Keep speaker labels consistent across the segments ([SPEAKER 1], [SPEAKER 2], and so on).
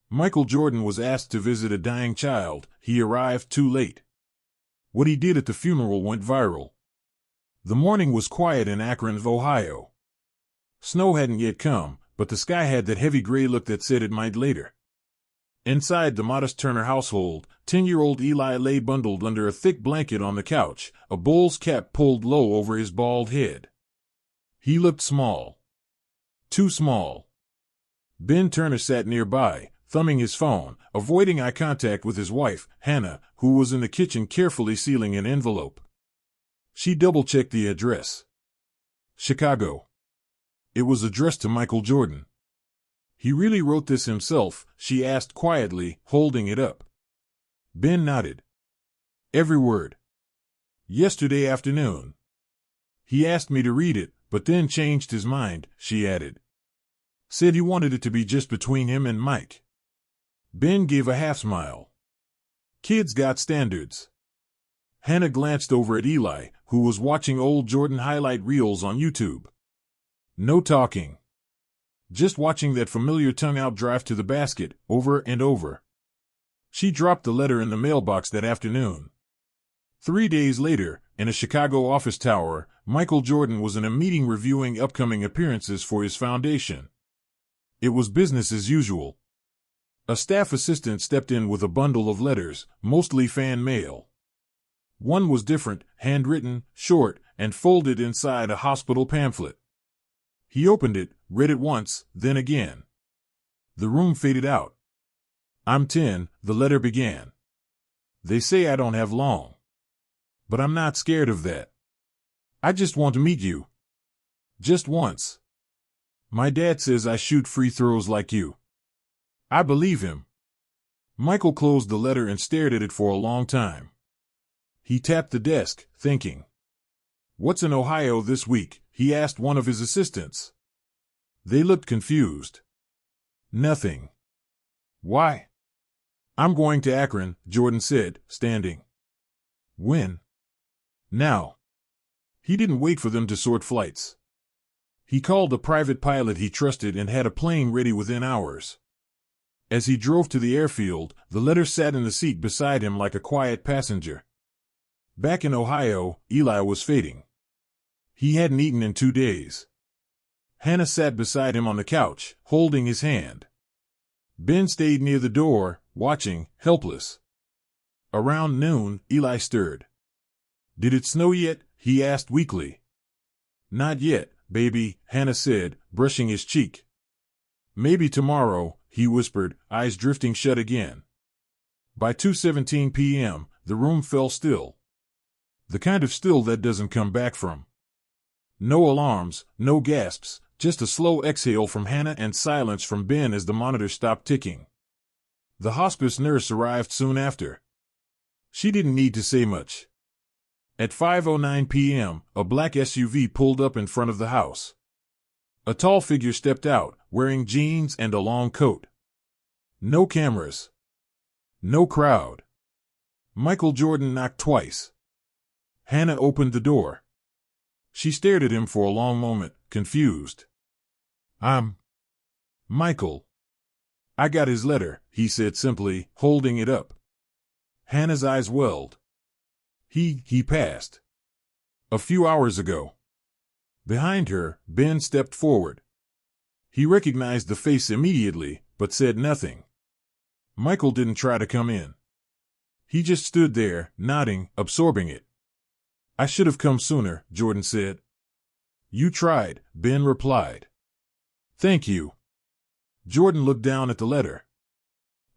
[SPEAKER 1] Michael Jordan was asked to visit a dying child. He arrived too late. What he did at the funeral went viral. The morning was quiet in Akron, Ohio. Snow hadn't yet come, but the sky had that heavy gray look that said it might later. Inside the modest Turner household, 10-year-old Eli lay bundled under a thick blanket on the couch, a Bulls cap pulled low over his bald head. He looked small. Too small. Ben Turner sat nearby, thumbing his phone, avoiding eye contact with his wife, Hannah, who was in the kitchen carefully sealing an envelope. She double-checked the address. Chicago. It was addressed to Michael Jordan. He really wrote this himself, she asked quietly, holding it up. Ben nodded. Every word. Yesterday afternoon. He asked me to read it, but then changed his mind, she added. Said he wanted it to be just between him and Mike. Ben gave a half-smile. Kids got standards. Hannah glanced over at Eli, who was watching old Jordan highlight reels on YouTube. No talking. Just watching that familiar tongue-out drive to the basket, over and over. She dropped the letter in the mailbox that afternoon. 3 days later, in a Chicago office tower, Michael Jordan was in a meeting reviewing upcoming appearances for his foundation. It was business as usual. A staff assistant stepped in with a bundle of letters, mostly fan mail. One was different, handwritten, short, and folded inside a hospital pamphlet. He opened it, read it once, then again. The room faded out. I'm 10, the letter began. They say I don't have long. But I'm not scared of that. I just want to meet you. Just once. My dad says I shoot free throws like you. I believe him. Michael closed the letter and stared at it for a long time. He tapped the desk, thinking. What's in Ohio this week? He asked one of his assistants. They looked confused. Nothing. Why? I'm going to Akron, Jordan said, standing. When? Now. He didn't wait for them to sort flights. He called a private pilot he trusted and had a plane ready within hours. As he drove to the airfield, the letter sat in the seat beside him like a quiet passenger. Back in Ohio, Eli was fading. He hadn't eaten in 2 days. Hannah sat beside him on the couch, holding his hand. Ben stayed near the door, watching, helpless. Around noon, Eli stirred. Did it snow yet? He asked weakly. Not yet, baby, Hannah said, brushing his cheek. Maybe tomorrow, he whispered, eyes drifting shut again. By 2:17 p.m., the room fell still. The kind of still that doesn't come back from. No alarms, no gasps, just a slow exhale from Hannah and silence from Ben as the monitor stopped ticking. The hospice nurse arrived soon after. She didn't need to say much. At 5:09 p.m., a black SUV pulled up in front of the house. A tall figure stepped out, wearing jeans and a long coat. No cameras. No crowd. Michael Jordan knocked twice. Hannah opened the door. She stared at him for a long moment, confused. I'm Michael. I got his letter, he said simply, holding it up. Hannah's eyes welled. He passed. A few hours ago. Behind her, Ben stepped forward. He recognized the face immediately, but said nothing. Michael didn't try to come in. He just stood there, nodding, absorbing it. I should have come sooner, Jordan said. You tried, Ben replied. Thank you. Jordan looked down at the letter.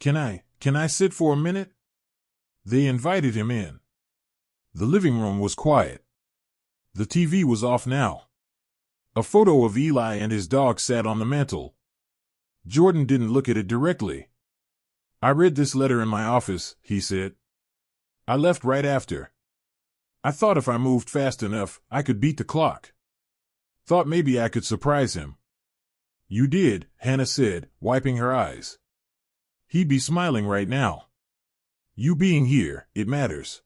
[SPEAKER 1] Can I sit for a minute? They invited him in. The living room was quiet. The TV was off now. A photo of Eli and his dog sat on the mantel. Jordan didn't look at it directly. I read this letter in my office, he said. I left right after. I thought if I moved fast enough, I could beat the clock. Thought maybe I could surprise him. You did, Hannah said, wiping her eyes. He'd be smiling right now. You being here, it matters.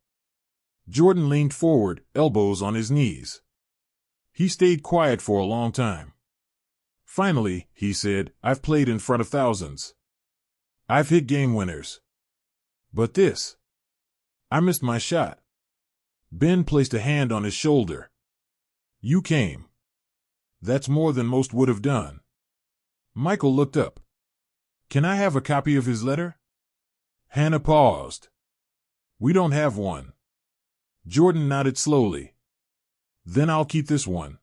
[SPEAKER 1] Jordan leaned forward, elbows on his knees. He stayed quiet for a long time. Finally, he said, I've played in front of thousands. I've hit game winners. But this. I missed my shot. Ben placed a hand on his shoulder. You came. That's more than most would have done. Michael looked up. Can I have a copy of his letter? Hannah paused. We don't have one. Jordan nodded slowly. Then I'll keep this one.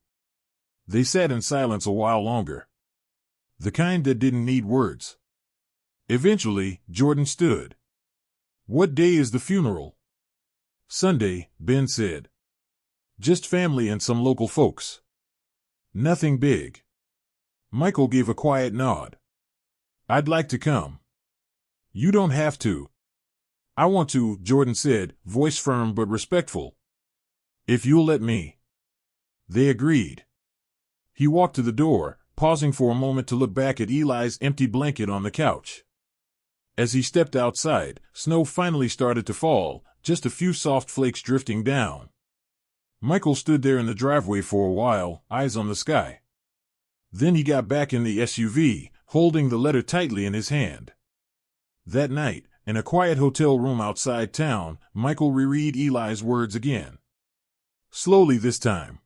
[SPEAKER 1] They sat in silence a while longer. The kind that didn't need words. Eventually, Jordan stood. What day is the funeral? Sunday, Ben said. Just family and some local folks. Nothing big. Michael gave a quiet nod. I'd like to come. You don't have to. I want to, Jordan said, voice firm but respectful. If you'll let me. They agreed. He walked to the door, pausing for a moment to look back at Eli's empty blanket on the couch. As he stepped outside, snow finally started to fall, just a few soft flakes drifting down. Michael stood there in the driveway for a while, eyes on the sky. Then he got back in the SUV, holding the letter tightly in his hand. That night, in a quiet hotel room outside town, Michael reread Eli's words again. Slowly this time.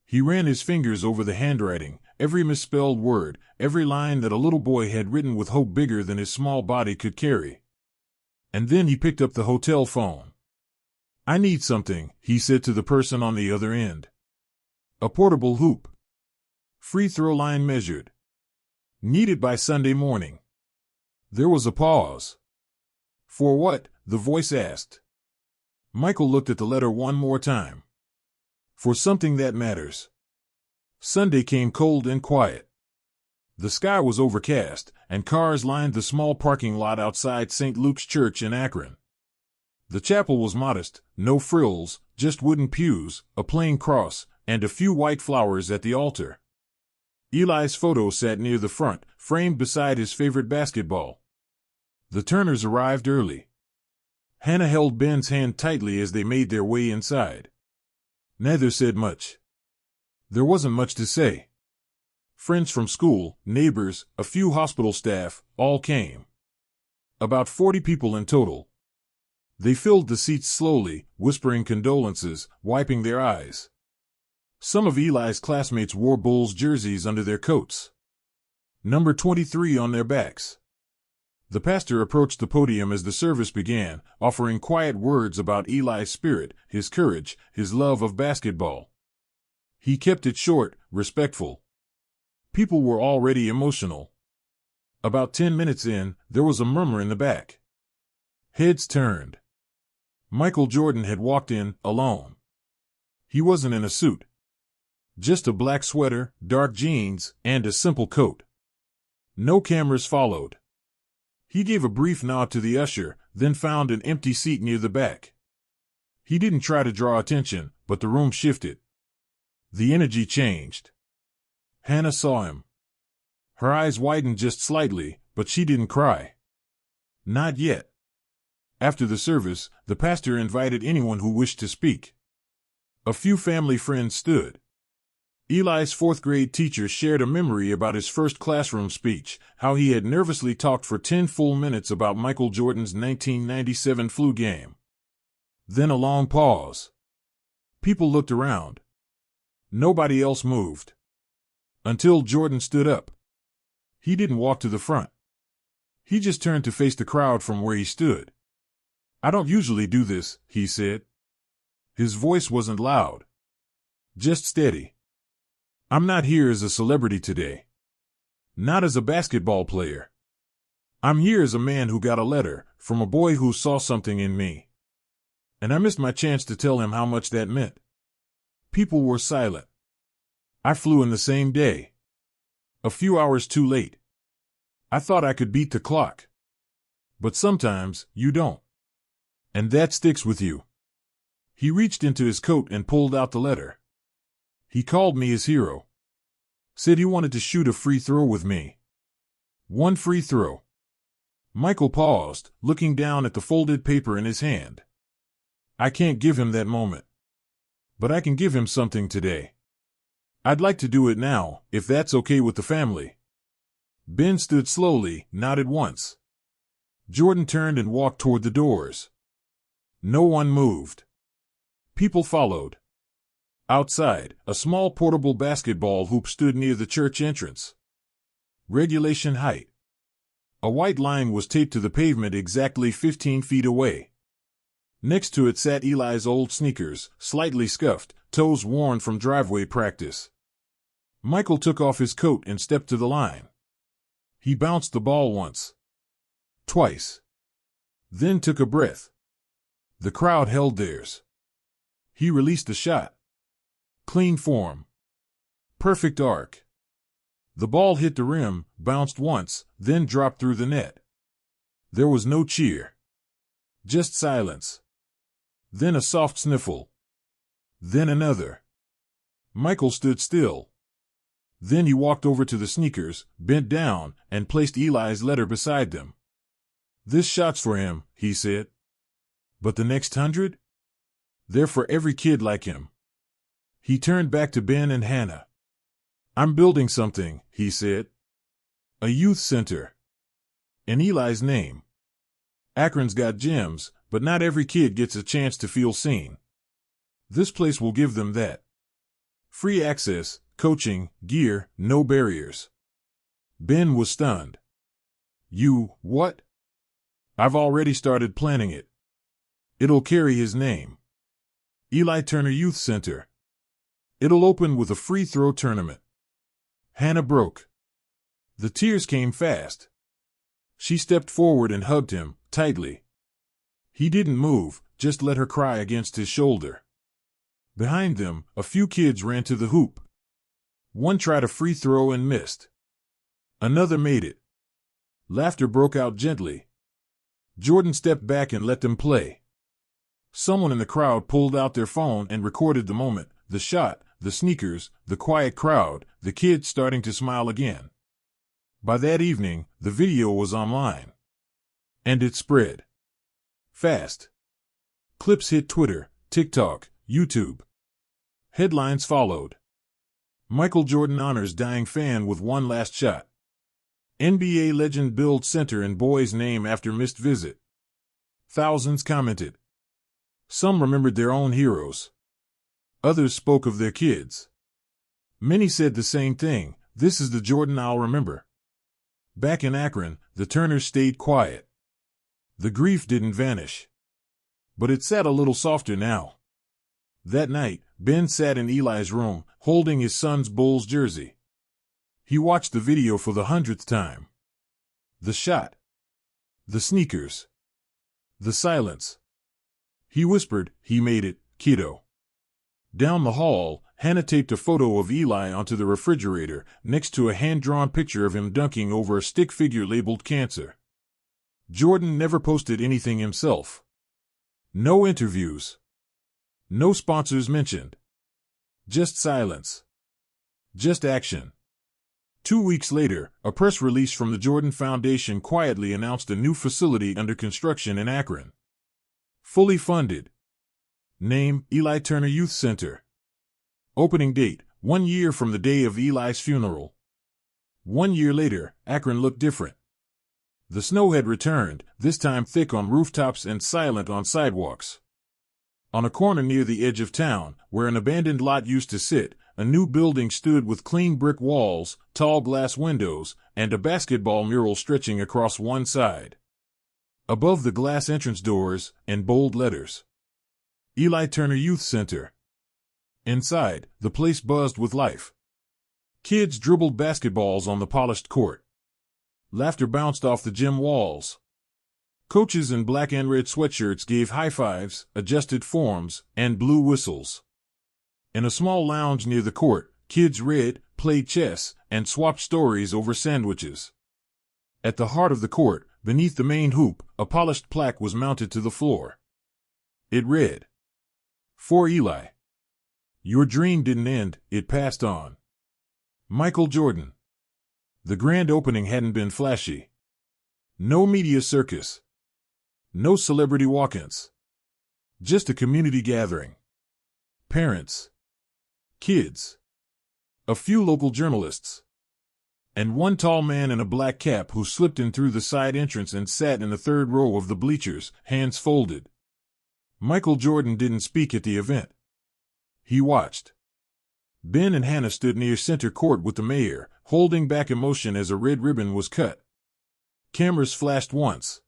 [SPEAKER 1] He ran his fingers over the handwriting, every misspelled word, every line that a little boy had written with hope bigger than his small body could carry. And then he picked up the hotel phone. I need something, he said to the person on the other end. A portable hoop. Free throw line measured. Needed by Sunday morning. There was a pause. For what? The voice asked. Michael looked at the letter one more time. For something that matters. Sunday came cold and quiet. The sky was overcast, and cars lined the small parking lot outside St. Luke's Church in Akron. The chapel was modest, no frills, just wooden pews, a plain cross, and a few white flowers at the altar. Eli's photo sat near the front, framed beside his favorite basketball. The Turners arrived early. Hannah held Ben's hand tightly as they made their way inside. Neither said much. There wasn't much to say. Friends from school, neighbors, a few hospital staff, all came. About 40 people in total. They filled the seats slowly, whispering condolences, wiping their eyes. Some of Eli's classmates wore Bulls jerseys under their coats. Number 23 on their backs. The pastor approached the podium as the service began, offering quiet words about Eli's spirit, his courage, his love of basketball. He kept it short, respectful. People were already emotional. About 10 minutes in, there was a murmur in the back. Heads turned. Michael Jordan had walked in, alone. He wasn't in a suit. Just a black sweater, dark jeans, and a simple coat. No cameras followed. He gave a brief nod to the usher, then found an empty seat near the back. He didn't try to draw attention, but the room shifted. The energy changed. Hannah saw him. Her eyes widened just slightly, but she didn't cry. Not yet. After the service, the pastor invited anyone who wished to speak. A few family friends stood. Eli's fourth-grade teacher shared a memory about his first classroom speech, how he had nervously talked for 10 full minutes about Michael Jordan's 1997 flu game. Then a long pause. People looked around. Nobody else moved. Until Jordan stood up. He didn't walk to the front. He just turned to face the crowd from where he stood. I don't usually do this, he said. His voice wasn't loud. Just steady. I'm not here as a celebrity today. Not as a basketball player. I'm here as a man who got a letter from a boy who saw something in me. And I missed my chance to tell him how much that meant. People were silent. I flew in the same day. A few hours too late. I thought I could beat the clock. But sometimes, you don't. And that sticks with you. He reached into his coat and pulled out the letter. He called me his hero. Said he wanted to shoot a free throw with me. One free throw. Michael paused, looking down at the folded paper in his hand. I can't give him that moment. But I can give him something today. I'd like to do it now, if that's okay with the family. Ben stood slowly, nodded once. Jordan turned and walked toward the doors. No one moved. People followed. Outside, a small portable basketball hoop stood near the church entrance. Regulation height. A white line was taped to the pavement exactly 15 feet away. Next to it sat Eli's old sneakers, slightly scuffed, toes worn from driveway practice. Michael took off his coat and stepped to the line. He bounced the ball once. Twice. Then took a breath. The crowd held theirs. He released the shot. Clean form. Perfect arc. The ball hit the rim, bounced once, then dropped through the net. There was no cheer. Just silence. Then a soft sniffle. Then another. Michael stood still. Then he walked over to the sneakers, bent down, and placed Eli's letter beside them. "This shot's for him," he said. "But the next 100? They're for every kid like him." He turned back to Ben and Hannah. "I'm building something," he said. "A youth center. In Eli's name. Akron's got gems, but not every kid gets a chance to feel seen. This place will give them that. Free access, coaching, gear, no barriers." Ben was stunned. "You, what?" "I've already started planning it. It'll carry his name. Eli Turner Youth Center. It'll open with a free throw tournament." Hannah broke. The tears came fast. She stepped forward and hugged him, tightly. He didn't move, just let her cry against his shoulder. Behind them, a few kids ran to the hoop. One tried a free throw and missed. Another made it. Laughter broke out gently. Jordan stepped back and let them play. Someone in the crowd pulled out their phone and recorded the moment, the shot, the sneakers, the quiet crowd, the kids starting to smile again. By that evening, the video was online. And it spread. Fast. Clips hit Twitter, TikTok, YouTube. Headlines followed. Michael Jordan honors dying fan with one last shot. NBA legend builds center in boy's name after missed visit. Thousands commented. Some remembered their own heroes. Others spoke of their kids. Many said the same thing, "This is the Jordan I'll remember." Back in Akron, the Turners stayed quiet. The grief didn't vanish. But it sat a little softer now. That night, Ben sat in Eli's room, holding his son's Bulls jersey. He watched the video for the 100th time. The shot. The sneakers. The silence. He whispered, "He made it, kiddo." Down the hall, Hannah taped a photo of Eli onto the refrigerator, next to a hand-drawn picture of him dunking over a stick figure labeled cancer. Jordan never posted anything himself. No interviews. No sponsors mentioned. Just silence. Just action. 2 weeks later, a press release from the Jordan Foundation quietly announced a new facility under construction in Akron. Fully funded. Name, Eli Turner Youth Center. Opening date, 1 year from the day of Eli's funeral. 1 year later, Akron looked different. The snow had returned, this time thick on rooftops and silent on sidewalks. On a corner near the edge of town, where an abandoned lot used to sit, a new building stood with clean brick walls, tall glass windows, and a basketball mural stretching across one side. Above the glass entrance doors, in bold letters, Eli Turner Youth Center. Inside, the place buzzed with life. Kids dribbled basketballs on the polished court. Laughter bounced off the gym walls. Coaches in black and red sweatshirts gave high fives, adjusted forms, and blew whistles. In a small lounge near the court, kids read, played chess, and swapped stories over sandwiches. At the heart of the court, beneath the main hoop, a polished plaque was mounted to the floor. It read, "For Eli. Your dream didn't end, it passed on. Michael Jordan." The grand opening hadn't been flashy. No media circus. No celebrity walk-ins. Just a community gathering. Parents. Kids. A few local journalists. and one tall man in a black cap who slipped in through the side entrance and sat in the third row of the bleachers, hands folded. Michael Jordan didn't speak at the event. He watched. Ben and Hannah stood near center court with the mayor, holding back emotion as a red ribbon was cut. Cameras flashed once.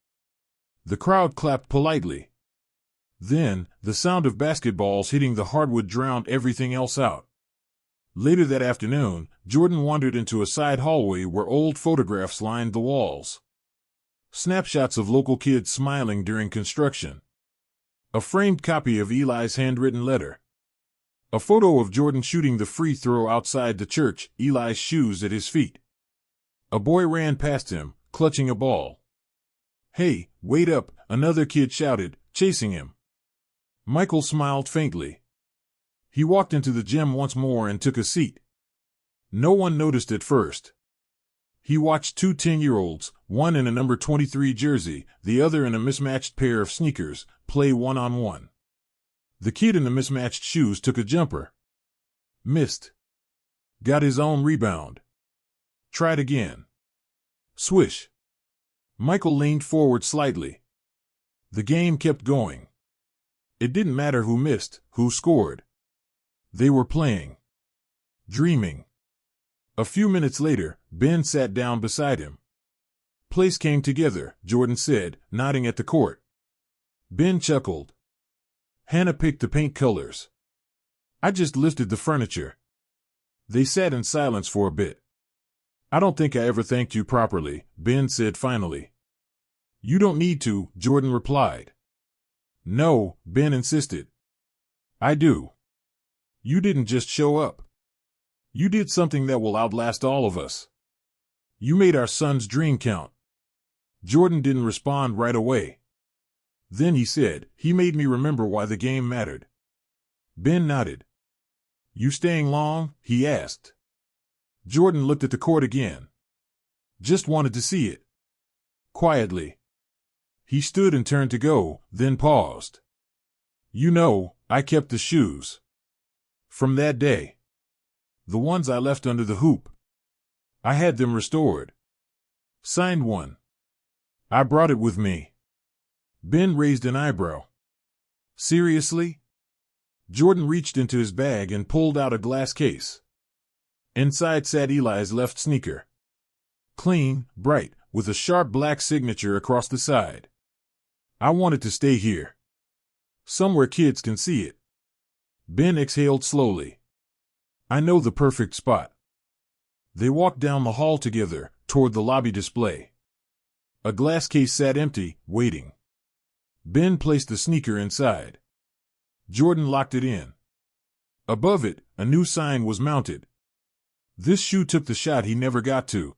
[SPEAKER 1] The crowd clapped politely. Then, the sound of basketballs hitting the hardwood drowned everything else out. Later that afternoon, Jordan wandered into a side hallway where old photographs lined the walls. Snapshots of local kids smiling during construction. A framed copy of Eli's handwritten letter. A photo of Jordan shooting the free throw outside the church, Eli's shoes at his feet. A boy ran past him, clutching a ball. "Hey, wait up," another kid shouted, chasing him. Michael smiled faintly. He walked into the gym once more and took a seat. No one noticed at first. He watched two 10-year-olds, one in a number 23 jersey, the other in a mismatched pair of sneakers, play one-on-one. The kid in the mismatched shoes took a jumper. Missed. Got his own rebound. Tried again. Swish. Michael leaned forward slightly. The game kept going. It didn't matter who missed, who scored. They were playing. Dreaming. A few minutes later, Ben sat down beside him. "Place came together," Jordan said, nodding at the court. Ben chuckled. "Hannah picked the paint colors. I just lifted the furniture." They sat in silence for a bit. "I don't think I ever thanked you properly," Ben said finally. "You don't need to," Jordan replied. "No," Ben insisted. "I do. You didn't just show up. You did something that will outlast all of us. You made our son's dream count." Jordan didn't respond right away. Then he said, "He made me remember why the game mattered." Ben nodded. "You staying long?" he asked. Jordan looked at the court again. "Just wanted to see it." Quietly. He stood and turned to go, then paused. "You know, I kept the shoes. From that day. The ones I left under the hoop. I had them restored. Signed one. I brought it with me." Ben raised an eyebrow. "Seriously?" Jordan reached into his bag and pulled out a glass case. Inside sat Eli's left sneaker. Clean, bright, with a sharp black signature across the side. "I wanted to stay here. Somewhere kids can see it." Ben exhaled slowly. "I know the perfect spot." They walked down the hall together, toward the lobby display. A glass case sat empty, waiting. Ben placed the sneaker inside. Jordan locked it in. Above it, a new sign was mounted. "This shoe took the shot he never got to.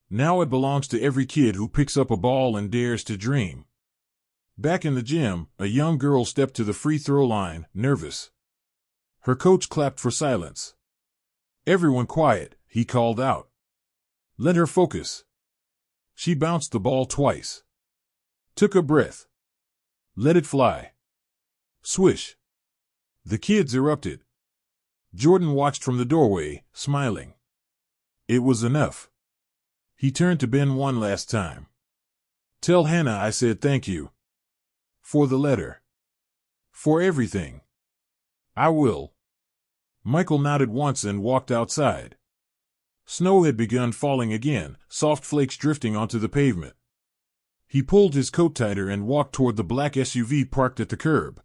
[SPEAKER 1] Now it belongs to every kid who picks up a ball and dares to dream." Back in the gym, a young girl stepped to the free throw line, nervous. Her coach clapped for silence. "Everyone quiet," he called out. "Let her focus." She bounced the ball twice. Took a breath. Let it fly. Swish. The kids erupted. Jordan watched from the doorway, smiling. It was enough. He turned to Ben one last time. "Tell Hannah I said thank you. For the letter. For everything." "I will." Michael nodded once and walked outside. Snow had begun falling again, soft flakes drifting onto the pavement. He pulled his coat tighter and walked toward the black SUV parked at the curb.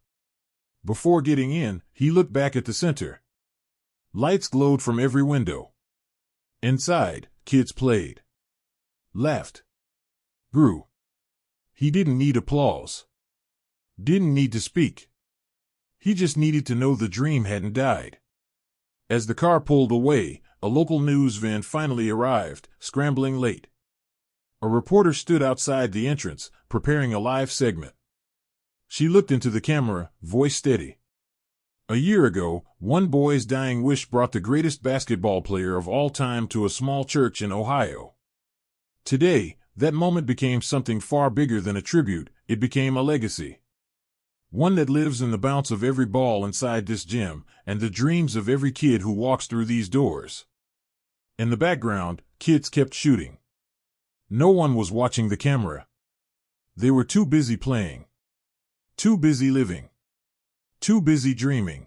[SPEAKER 1] Before getting in, he looked back at the center. Lights glowed from every window. Inside, kids played. Laughed. Grew. He didn't need applause. Didn't need to speak. He just needed to know the dream hadn't died. As the car pulled away, a local news van finally arrived, scrambling late. A reporter stood outside the entrance, preparing a live segment. She looked into the camera, voice steady. A year ago, one boy's dying wish brought the greatest basketball player of all time to a small church in Ohio. Today, that moment became something far bigger than a tribute. It became a legacy. One that lives in the bounce of every ball inside this gym, and the dreams of every kid who walks through these doors. In the background, Kids kept shooting. No one was watching the camera. They were too busy playing. Too busy living. Too busy dreaming.